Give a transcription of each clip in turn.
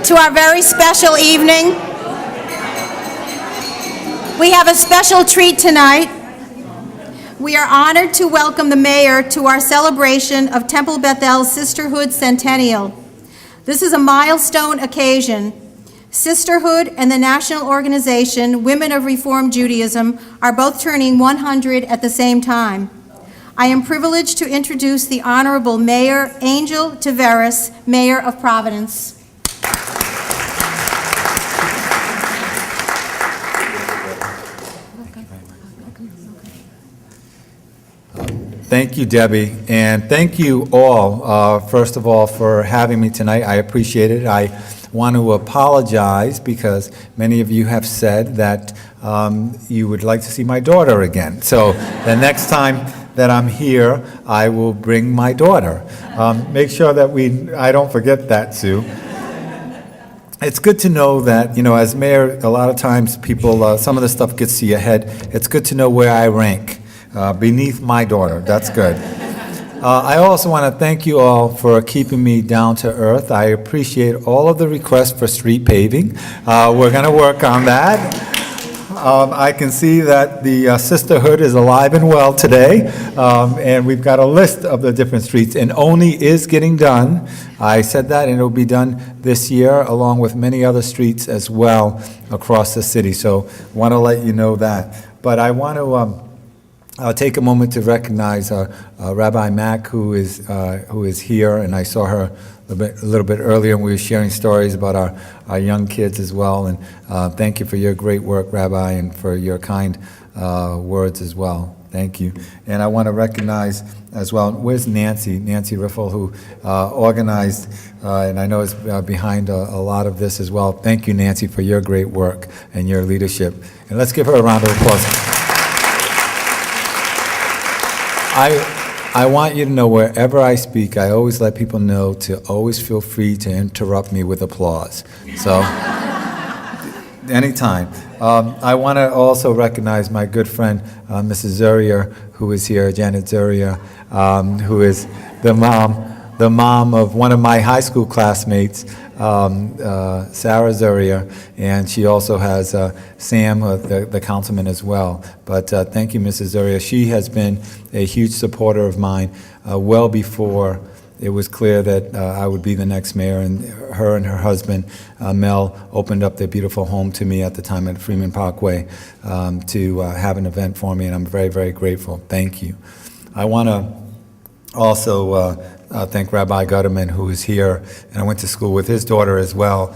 to our very special evening. We have a special treat tonight. We are honored to welcome the mayor to our celebration of Temple Bethel's Sisterhood Centennial. This is a milestone occasion. Sisterhood and the national organization Women of Reformed Judaism are both turning 100 at the same time. I am privileged to introduce the Honorable Mayor Angel Taveras, Mayor of Providence. Thank you, Debbie, and thank you all, first of all, for having me tonight. I appreciate it. I want to apologize because many of you have said that you would like to see my daughter again. So the next time that I'm here, I will bring my daughter. Make sure that I don't forget that, Sue. It's good to know that, as mayor, a lot of times people, some of the stuff gets to your head. It's good to know where I rank. Beneath my daughter. That's good. I also want to thank you all for keeping me down to earth. I appreciate all of the requests for street paving. We're going to work on that. I can see that the Sisterhood is alive and well today, and we've got a list of the different streets, and Oni is getting done. I said that, and it will be done this year, along with many other streets as well across the city. So I want to let you know that. But I want to I'll take a moment to recognize Rabbi Mack, who is here, and I saw her a little bit earlier, and we were sharing stories about our young kids as well. And thank you for your great work, Rabbi, and for your kind words as well. Thank you. And I want to recognize as well, where's Nancy Riffle, who organized, and I know is behind a lot of this as well. Thank you, Nancy, for your great work and your leadership. And let's give her a round of applause. I want you to know wherever I speak, I always let people know to always feel free to interrupt me with applause. So, anytime. I want to also recognize my good friend, Mrs. Zurier, who is here, Janet Zurier, who is the mom of one of my high school classmates, Sarah Zurier, and she also has Sam, the councilman as well. But thank you, Mrs. Zurier. She has been a huge supporter of mine well before it was clear that I would be the next mayor, and her husband, Mel, opened up their beautiful home to me at the time at Freeman Parkway to have an event for me, and I'm very, very grateful. Thank you. I want to also thank Rabbi Gutterman, who is here, and I went to school with his daughter as well,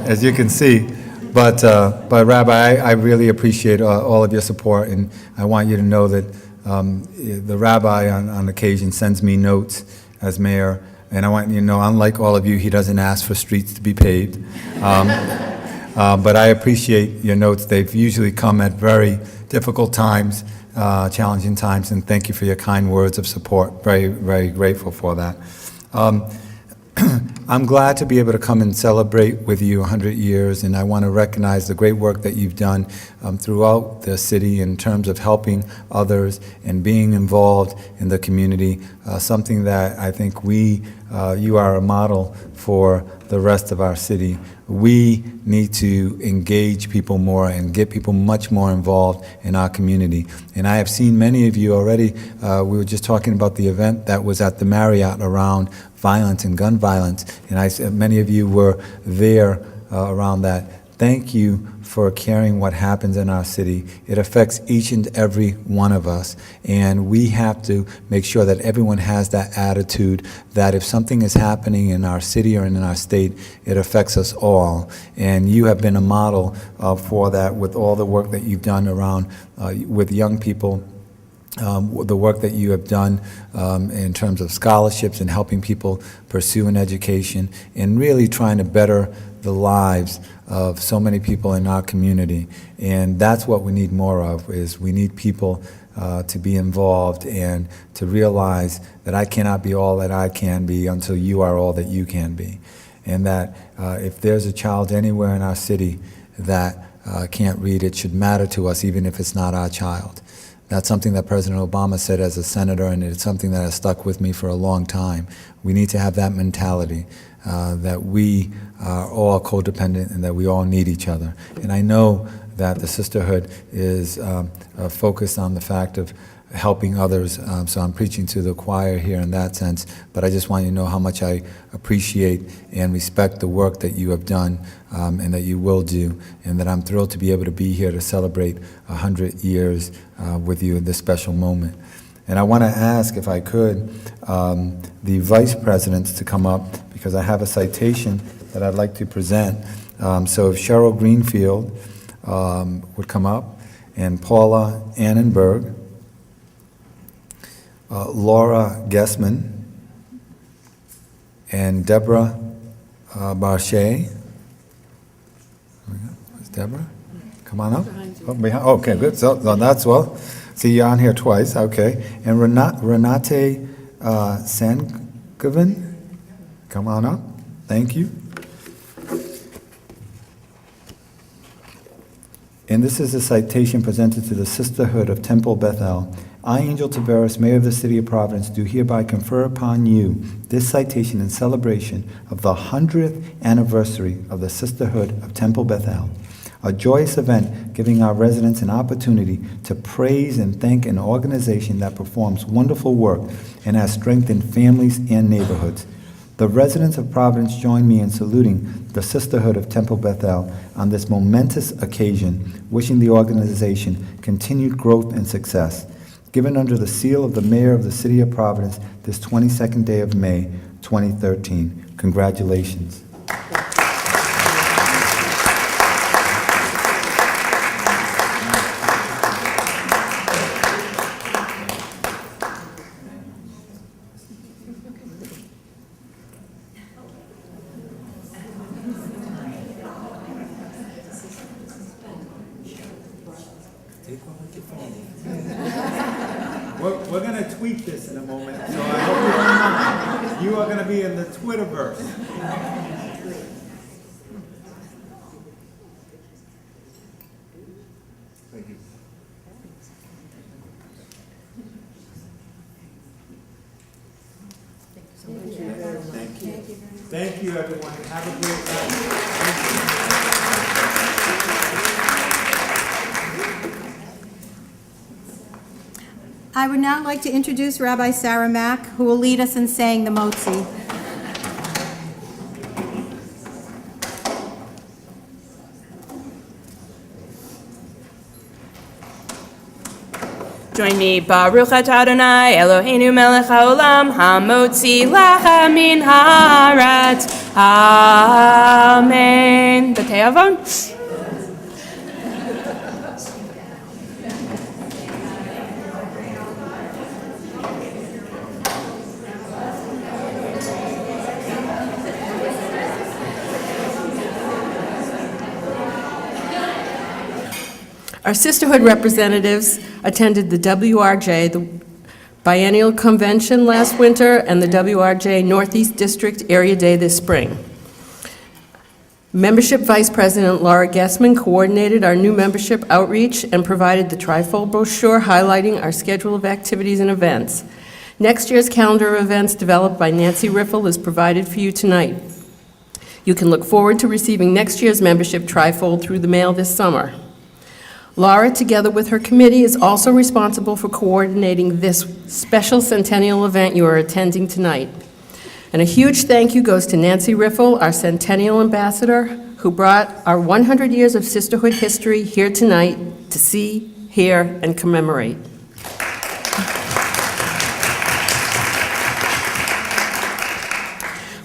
as you can see. But Rabbi, I really appreciate all of your support, and I want you to know that the Rabbi on occasion sends me notes as mayor, and I want you to know, unlike all of you, he doesn't ask for streets to be paved. But I appreciate your notes. They've usually come at very difficult times, challenging times, and thank you for your kind words of support. Very, very grateful for that. I'm glad to be able to come and celebrate with you 100 years, and I want to recognize the great work that you've done throughout the city in terms of helping others and being involved in the community, something that I think you are a model for the rest of our city. We need to engage people more and get people much more involved in our community. And I have seen many of you already. We were just talking about the event that was at the Marriott around violence and gun violence, and many of you were there around that. Thank you for caring what happens in our city. It affects each and every one of us, and we have to make sure that everyone has that attitude that if something is happening in our city or in our state, it affects us all. And you have been a model for that with all the work that you've done around with young people, the work that you have done in terms of scholarships and helping people pursue an education and really trying to better the lives of so many people in our community. And that's what we need more of, is we need people to be involved and to realize that I cannot be all that I can be until you are all that you can be. And that if there's a child anywhere in our city that can't read, it should matter to us even if it's not our child. That's something that President Obama said as a senator, and it's something that has stuck with me for a long time. We need to have that mentality. that we are all codependent and that we all need each other. And I know that the sisterhood is focused on the fact of helping others, so I'm preaching to the choir here in that sense, but I just want you to know how much I appreciate and respect the work that you have done and that you will do, and that I'm thrilled to be able to be here to celebrate 100 years with you in this special moment. And I want to ask, if I could, the vice presidents to come up, because I have a citation that I'd like to present. So if Cheryl Greenfield would come up, and Paula Annenberg, Laura Gessman, and Deborah Barchet. Is Deborah? Come on up. Oh, behind. Okay, good. So that's well. See, you're on here twice. Okay. And Renate Sankoven, come on up. Thank you. And this is a citation presented to the Sisterhood of Temple Bethel. I, Angel Taveras, Mayor of the City of Providence, do hereby confer upon you this citation in celebration of the 100th anniversary of the Sisterhood of Temple Bethel, a joyous event giving our residents an opportunity to praise and thank an organization that performs wonderful work and has strengthened families and neighborhoods. The residents of Providence join me in saluting the Sisterhood of Temple Bethel on this momentous occasion, wishing the organization continued growth and success. Given under the seal of the Mayor of the City of Providence this 22nd day of May, 2013. Congratulations. We're going to tweet this in a moment, so I hope you don't mind. You are going to be in the Twitterverse. Thank you. Thank you. Thank you, everyone. Have a great night. I would now like to introduce Rabbi Sarah Mack, who will lead us in saying the Motzi. Join me, Baruch atah Adonai, Eloheinu melech haolam, hamotzi lecha min haaretz. Amen. B'te'avon. Our sisterhood representatives attended the WRJ, the Biennial Convention last winter, and the WRJ Northeast District Area Day this spring. Membership Vice President Laura Gessman coordinated our new membership outreach and provided the trifold brochure highlighting our schedule of activities and events. Next year's calendar of events developed by Nancy Riffle is provided for you tonight. You can look forward to receiving next year's membership trifold through the mail this summer. Laura, together with her committee, is also responsible for coordinating this special centennial event you are attending tonight. And a huge thank you goes to Nancy Riffle, our centennial ambassador, who brought our 100 years of sisterhood history here tonight to see, hear, and commemorate.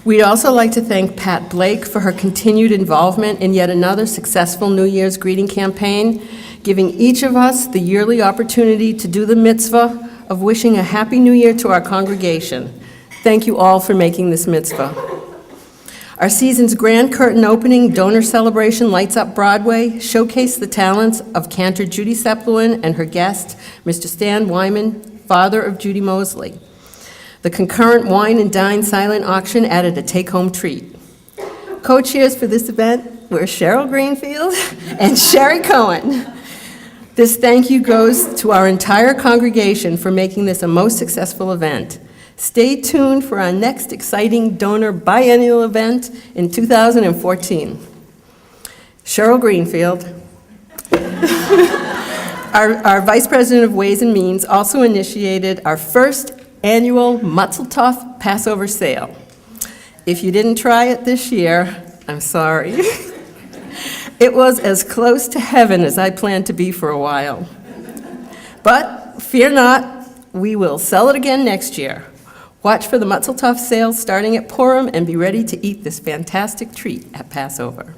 We'd also like to thank Pat Blake for her continued involvement in yet another successful New Year's greeting campaign, giving each of us the yearly opportunity to do the mitzvah of wishing a Happy New Year to our congregation. Thank you all for making this mitzvah. Our season's grand curtain opening donor celebration Lights Up Broadway showcased the talents of cantor Judy Sepulwin and her guest, Mr. Stan Wyman, father of Judy Mosley. The concurrent wine and dine silent auction added a take-home treat. Co-chairs for this event were Cheryl Greenfield and Sherry Cohen. This thank you goes to our entire congregation for making this a most successful event. Stay tuned for our next exciting donor biennial event in 2014. Cheryl Greenfield, our Vice President of Ways and Means, also initiated our first annual Mazel Tov Passover sale. If you didn't try it this year, I'm sorry. It was as close to heaven as I planned to be for a while. But fear not, we will sell it again next year. Watch for the Mazel Tov sale starting at Purim and be ready to eat this fantastic treat at Passover.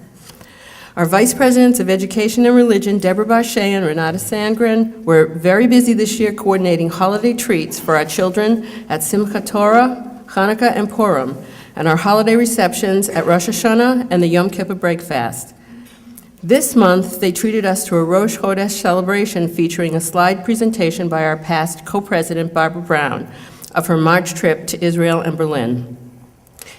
Our Vice Presidents of Education and Religion, Deborah Barchet and Renata Sandgren, were very busy this year coordinating holiday treats for our children at Simchat Torah, Hanukkah, and Purim, and our holiday receptions at Rosh Hashanah and the Yom Kippur Break Fast. This month, they treated us to a Rosh Chodesh celebration featuring a slide presentation by our past co-president, Barbara Brown, of her March trip to Israel and Berlin.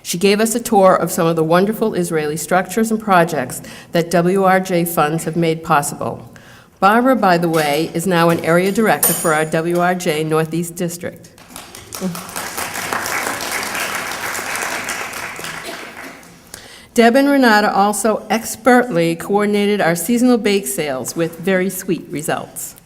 She gave us a tour of some of the wonderful Israeli structures and projects that WRJ funds have made possible. Barbara, by the way, is now an area director for our WRJ Northeast District. Deb and Renata also expertly coordinated our seasonal bake sales with very sweet results.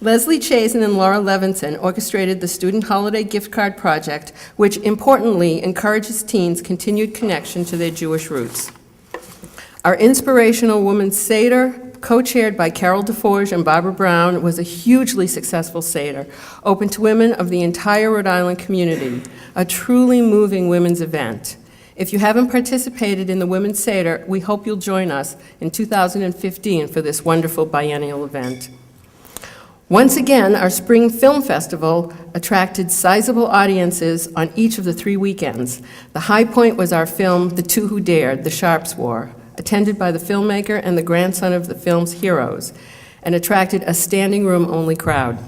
Leslie Chazen and Laura Levinson orchestrated the Student Holiday Gift Card Project, which importantly encourages teens' continued connection to their Jewish roots. Our inspirational Women's Seder, co-chaired by Carol DeForge and Barbara Brown, was a hugely successful Seder, open to women of the entire Rhode Island community, a truly moving women's event. If you haven't participated in the Women's Seder, we hope you'll join us in 2015 for this wonderful biennial event. Once again, our Spring Film Festival attracted sizable audiences on each of the 3 weekends. The high point was our film, The Two Who Dared, The Sharps War, attended by the filmmaker and the grandson of the film's heroes, and attracted a standing room-only crowd.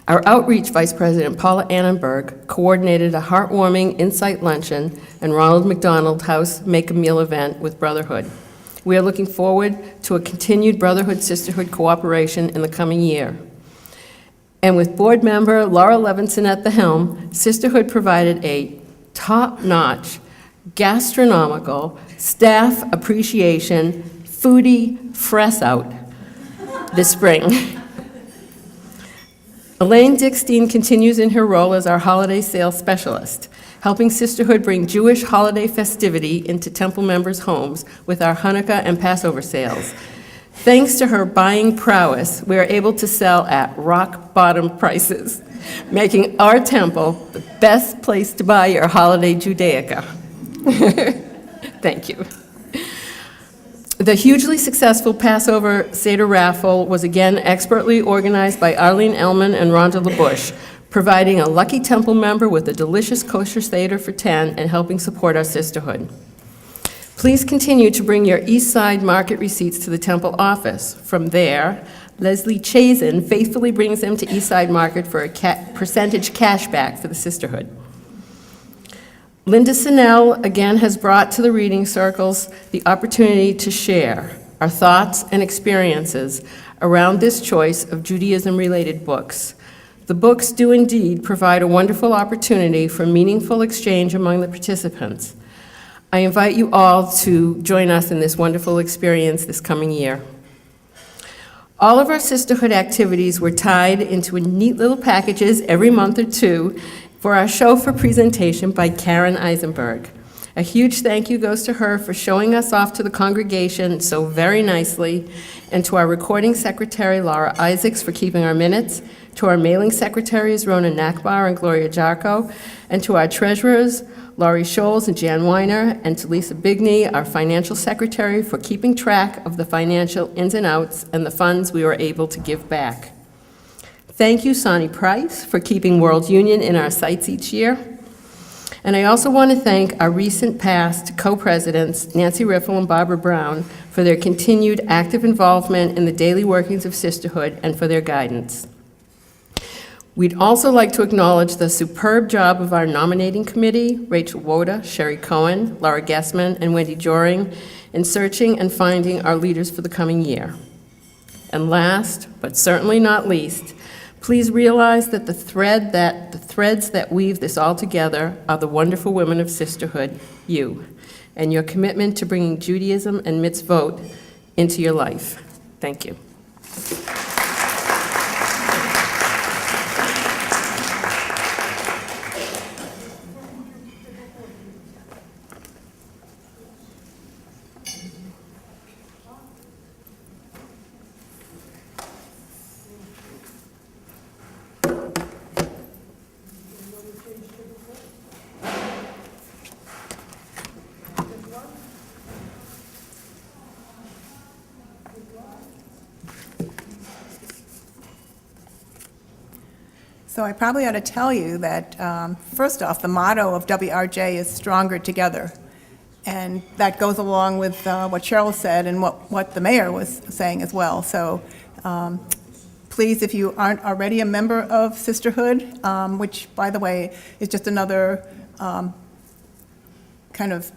Our Outreach Vice President, Paula Annenberg, coordinated a heartwarming Insight Luncheon and Ronald McDonald House Make-A-Meal event with Brotherhood. We are looking forward to a continued Brotherhood-Sisterhood cooperation in the coming year. And with board member Laura Levinson at the helm, Sisterhood provided a top-notch, gastronomical, staff appreciation, foodie fresh-out this spring. Elaine Dickstein continues in her role as our holiday sales specialist, helping Sisterhood bring Jewish holiday festivity into Temple members' homes with our Hanukkah and Passover sales. Thanks to her buying prowess, we are able to sell at rock-bottom prices, making our temple the best place to buy your holiday Judaica. Thank you. The hugely successful Passover Seder raffle was again expertly organized by Arlene Ellman and Rhonda LaBush, providing a lucky Temple member with a delicious kosher Seder for 10 and helping support our Sisterhood. Please continue to bring your East Side Market receipts to the Temple office. From there, Leslie Chazen faithfully brings them to East Side Market for a percentage cashback for the Sisterhood. Linda Sinnell again has brought to the reading circles the opportunity to share our thoughts and experiences around this choice of Judaism-related books. The books do indeed provide a wonderful opportunity for meaningful exchange among the participants. I invite you all to join us in this wonderful experience this coming year. All of our Sisterhood activities were tied into neat little packages every month or two for our show for presentation by Karen Eisenberg. A huge thank you goes to her for showing us off to the congregation so very nicely, and to our recording secretary, Laura Isaacs, for keeping our minutes, to our mailing secretaries, Rona Nakbar and Gloria Jarko, and to our treasurers, Laurie Scholes and Jan Weiner, and to Lisa Bigney, our financial secretary, for keeping track of the financial ins and outs and the funds we were able to give back. Thank you, Sonny Price, for keeping World Union in our sites each year. And I also want to thank our recent past co-presidents, Nancy Riffle and Barbara Brown, for their continued active involvement in the daily workings of Sisterhood and for their guidance. We'd also like to acknowledge the superb job of our nominating committee, Rachel Woda, Sherry Cohen, Laura Gessman, and Wendy Joring, in searching and finding our leaders for the coming year. And last, but certainly not least, Please realize that the threads that weave this all together are the wonderful women of sisterhood, you, and your commitment to bringing Judaism and mitzvot into your life. Thank you. So I probably ought to tell you that, first off, the motto of WRJ is Stronger Together. And that goes along with what Cheryl said and what the mayor was saying as well. So please, if you aren't already a member of Sisterhood, which, by the way, is just another kind of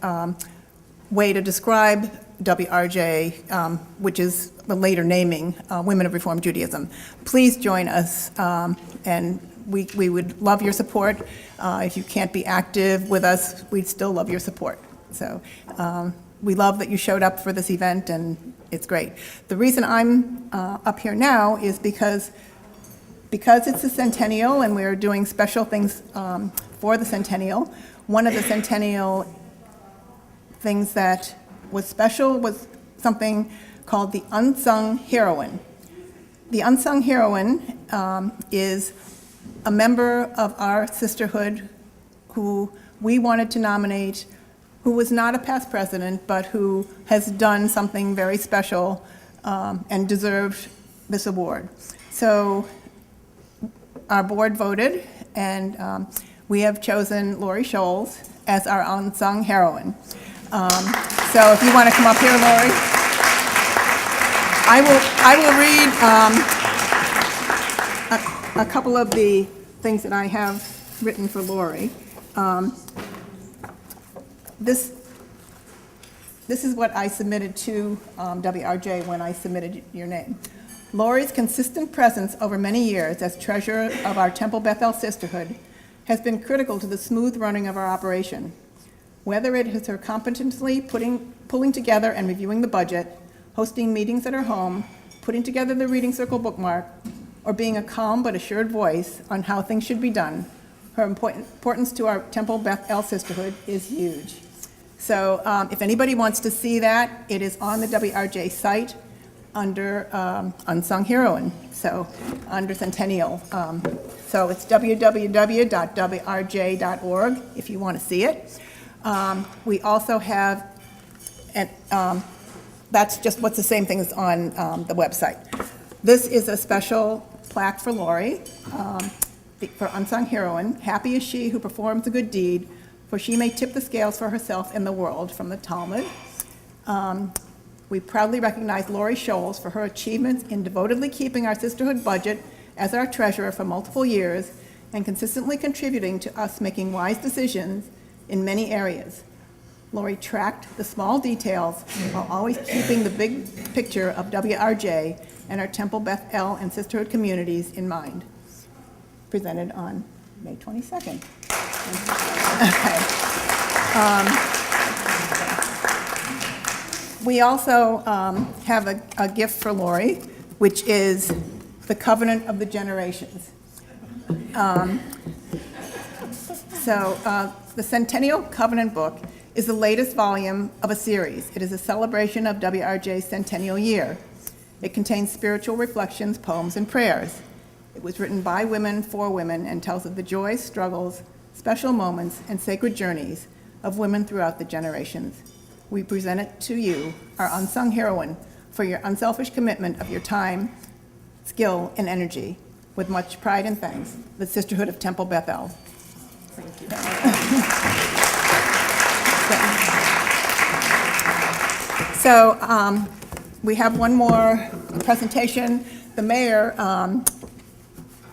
way to describe WRJ, which is the later naming, Women of Reformed Judaism. Please join us, and we would love your support. If you can't be active with us, we'd still love your support. So we love that you showed up for this event, and it's great. The reason I'm up here now is because it's a centennial, and we're doing special things for the centennial. One of the centennial things that was special was something called the Unsung Heroine. The Unsung Heroine is a member of our sisterhood who we wanted to nominate, who was not a past president, but who has done something very special and deserved this award. So our board voted, and we have chosen Lori Scholes as our Unsung Heroine. So if you want to come up here, Lori. I will read a couple of the things that I have written for Lori. This is what I submitted to WRJ when I submitted your name. Lori's consistent presence over many years as treasurer of our Temple Bethel Sisterhood has been critical to the smooth running of our operation. Whether it is her competently pulling together and reviewing the budget, hosting meetings at her home, putting together the Reading Circle bookmark, or being a calm but assured voice on how things should be done, her importance to our Temple Bethel Sisterhood is huge. So if anybody wants to see that, it is on the WRJ site under Unsung Heroine, so under Centennial. So it's www.wrj.org if you want to see it. We also have, and that's just what's the same thing as on the website. This is a special plaque for Lori, for Unsung Heroine. Happy is she who performs a good deed, for she may tip the scales for herself and the world, from the Talmud. We proudly recognize Lori Scholes for her achievements in devotedly keeping our sisterhood budget as our treasurer for multiple years and consistently contributing to us making wise decisions in many areas. Lori tracked the small details while always keeping the big picture of WRJ and our Temple Bethel and sisterhood communities in mind. Presented on May 22nd. Okay. We also have a gift for Lori, which is the Covenant of the Generations. The Centennial Covenant book is the latest volume of a series. It is a celebration of WRJ's centennial year. It contains spiritual reflections, poems, and prayers. It was written by women for women and tells of the joys, struggles, special moments, and sacred journeys of women throughout the generations. We present it to you, our unsung heroine, for your unselfish commitment of your time, skill, and energy. With much pride and thanks, the Sisterhood of Temple Bethel. Thank you. So we have one more presentation. The mayor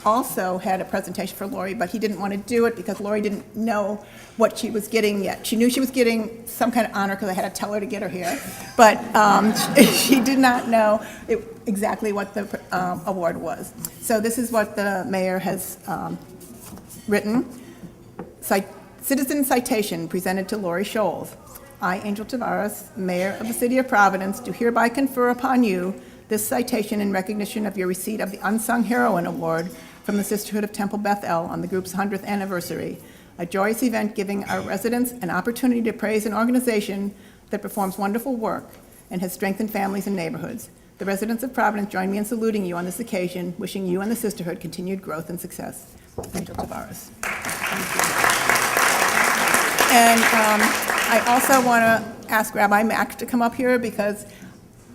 also had a presentation for Lori, but he didn't want to do it because Lori didn't know what she was getting yet. She knew she was getting some kind of honor because I had to tell her to get her here, but she did not know exactly what the award was. So this is what the mayor has written. Citizen citation presented to Lori Scholes. I, Angel Tavares, Mayor of the City of Providence, do hereby confer upon you this citation in recognition of your receipt of the Unsung Heroine Award from the Sisterhood of Temple Beth El on the group's 100th anniversary, a joyous event giving our residents an opportunity to praise an organization that performs wonderful work and has strengthened families and neighborhoods. The residents of Providence join me in saluting you on this occasion, wishing you and the Sisterhood continued growth and success. Angel Tavares. And I also want to ask Rabbi Mack to come up here because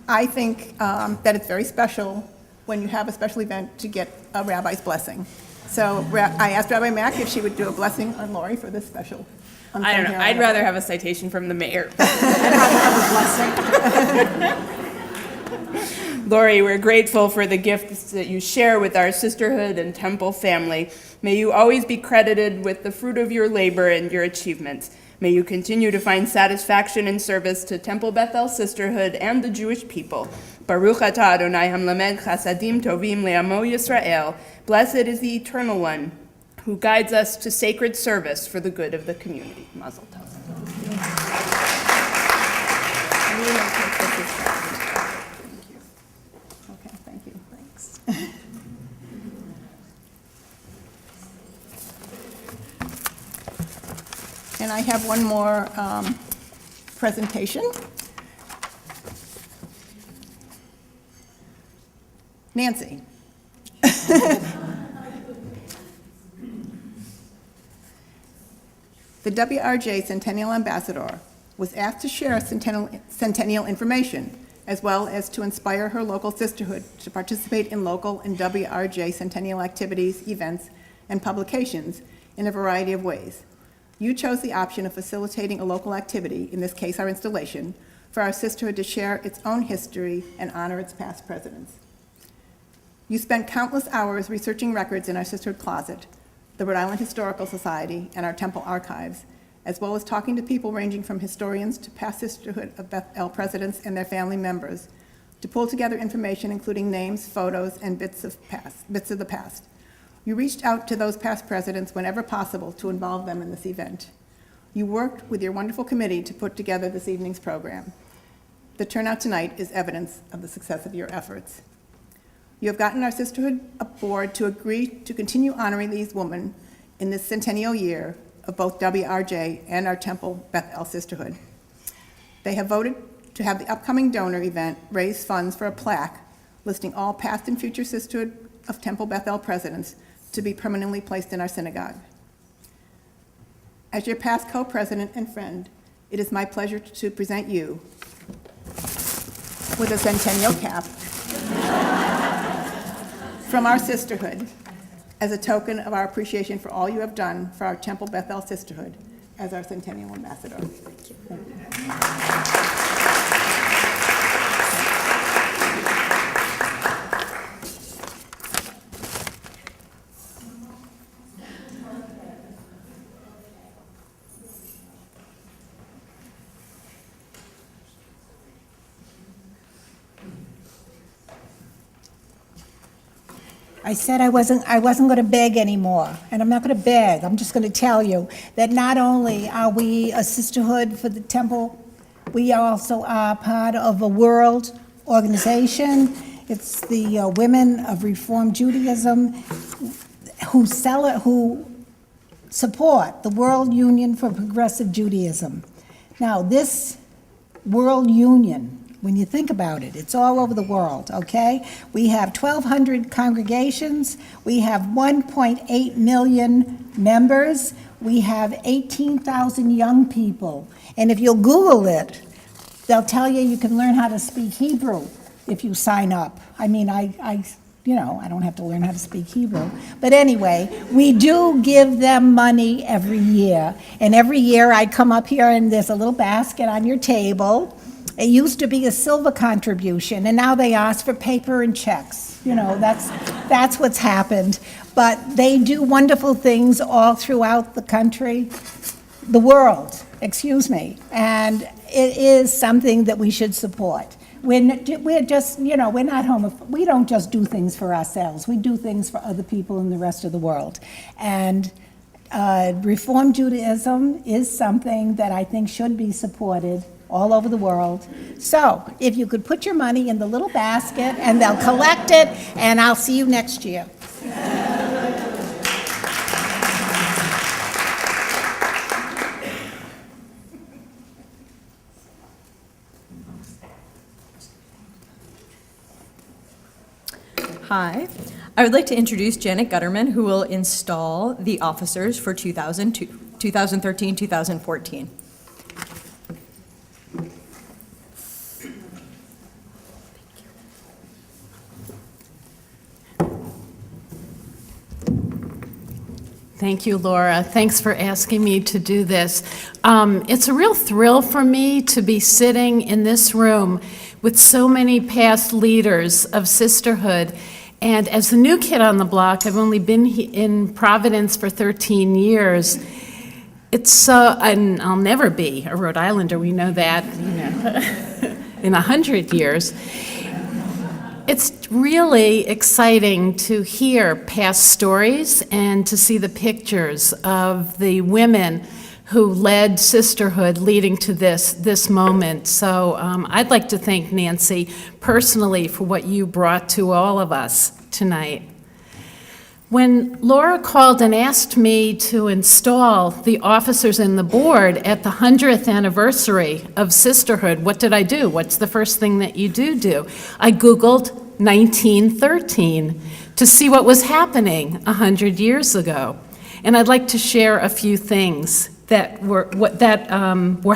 I think that it's very special when you have a special event to get a rabbi's blessing. So I asked Rabbi Mack if she would do a blessing on Lori for this special. I don't know. I'd rather have a citation from the mayor. Lori, we're grateful for the gifts that you share with our sisterhood and temple family. May you always be credited with the fruit of your labor and your achievements. May you continue to find satisfaction in service to Temple Beth El Sisterhood and the Jewish people. Baruch atah Adonai hamlamed chasadim tovim le'amo Yisrael. Blessed is the Eternal One who guides us to sacred service for the good of the community. Mazel tov. Okay, thank you. Thanks. And I have one more presentation. Nancy. The WRJ Centennial Ambassador was asked to share centennial information, as well as to inspire her local sisterhood to participate in local and WRJ centennial activities, events, and publications in a variety of ways. You chose the option of facilitating a local activity, in this case our installation, for our sisterhood to share its own history and honor its past presidents. You spent countless hours researching records in our sisterhood closet, the Rhode Island Historical Society, and our temple archives, as well as talking to people ranging from historians to past Sisterhood of Beth El presidents and their family members, to pull together information including names, photos, and bits of the past. You reached out to those past presidents whenever possible to involve them in this event. You worked with your wonderful committee to put together this evening's program. The turnout tonight is evidence of the success of your efforts. You have gotten our sisterhood board to agree to continue honoring these women in this centennial year of both WRJ and our Temple Beth El Sisterhood. They have voted to have the upcoming donor event raise funds for a plaque listing all past and future Sisterhood of Temple Beth El presidents to be permanently placed in our synagogue. As your past co-president and friend, it is my pleasure to present you with a centennial cap from our sisterhood as a token of our appreciation for all you have done for our Temple Beth El Sisterhood as our centennial ambassador. Thank you. I said I wasn't going to beg anymore, and I'm not going to beg. I'm just going to tell you that not only are we a sisterhood for the temple, we also are part of a world organization. It's the Women of Reform Judaism who support the World Union for Progressive Judaism. Now, this World Union, when you think about it, it's all over the world, okay? We have 1,200 congregations. We have 1.8 million members. We have 18,000 young people. And if you'll Google it, they'll tell you you can learn how to speak Hebrew if you sign up. I mean, I don't have to learn how to speak Hebrew. But anyway, we do give them money every year. And every year I come up here and there's a little basket on your table. It used to be a silver contribution, and now they ask for paper and checks. You know, that's That's what's happened. But they do wonderful things all throughout the country, the world, excuse me. And it is something that we should support. We're just, you know, we're not we don't just do things for ourselves. We do things for other people in the rest of the world. And Reform Judaism is something that I think should be supported all over the world. So if you could put your money in the little basket and they'll collect it, and I'll see you next year. Hi. I would like to introduce Janet Gutterman, who will install the officers for 2013-2014. Thank you, Laura. Thanks for asking me to do this. It's a real thrill for me to be sitting in this room with so many past leaders of sisterhood. And as the new kid on the block, I've only been in Providence for 13 years. It's so, and I'll never be a Rhode Islander, we know that, in 100 years. It's really exciting to hear past stories and to see the pictures of the women who led sisterhood leading to this moment. So I'd like to thank Nancy personally for what you brought to all of us tonight. When Laura called and asked me to install the officers and the board at the 100th anniversary of sisterhood, what did I do? What's the first thing that you do? I Googled 1913 to see what was happening 100 years ago. And I'd like to share a few things that were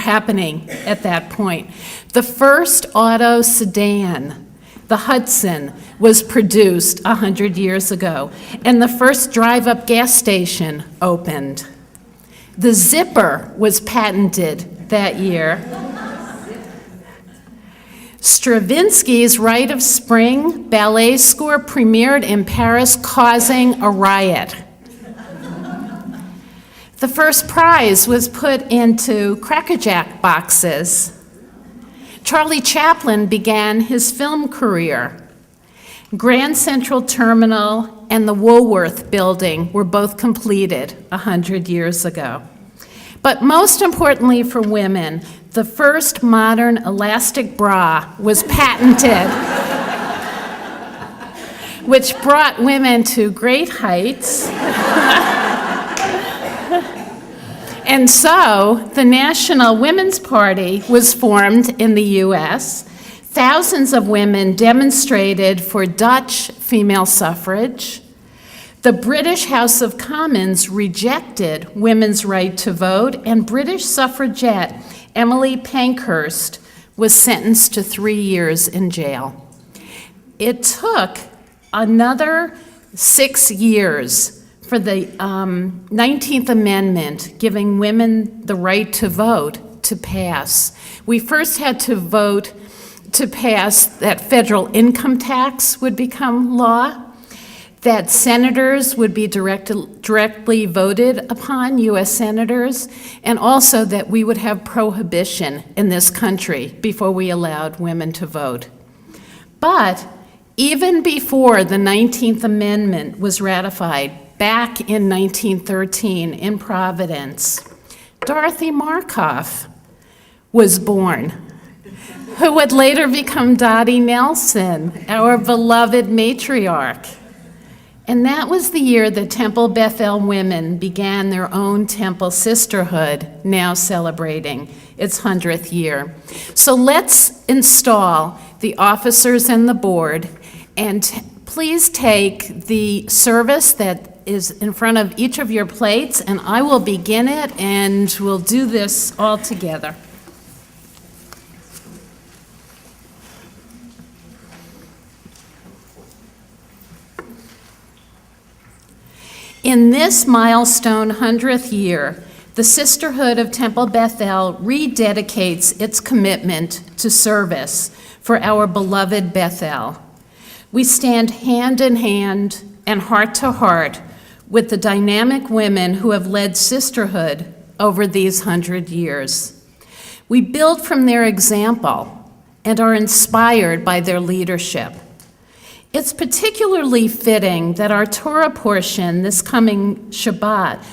happening at that point. The first auto sedan, the Hudson, was produced 100 years ago, and the first drive-up gas station opened. The zipper was patented that year. Stravinsky's Rite of Spring ballet score premiered in Paris, causing a riot. The first prize was put into Cracker Jack boxes. Charlie Chaplin began his film career. Grand Central Terminal and the Woolworth Building were both completed 100 years ago. But most importantly for women, the first modern elastic bra was patented, which brought women to great heights. And so, the National Women's Party was formed in the U.S. Thousands of women demonstrated for Dutch female suffrage. The British House of Commons rejected women's right to vote, and British suffragette Emily Pankhurst was sentenced to 3 years in jail. It took another 6 years for the 19th Amendment, giving women the right to vote, to pass. We first had to vote to pass that federal income tax would become law, that senators would be directly voted upon, U.S. senators, and also that we would have prohibition in this country before we allowed women to vote. But even before the 19th Amendment was ratified, back in 1913 in Providence, Dorothy Markoff was born, who would later become Dottie Nelson, our beloved matriarch. And that was the year that Temple Bethel women began their own temple sisterhood, now celebrating its 100th year. So let's install the officers and the board, and please take the service that is in front of each of your plates, and I will begin it, and we'll do this all together. In this milestone 100th year, the Sisterhood of Temple Bethel rededicates its commitment to service for our beloved Bethel. We stand hand in hand and heart to heart with the dynamic women who have led sisterhood over these 100 years. We build from their example and are inspired by their leadership. It's particularly fitting that our Torah portion this coming Shabbat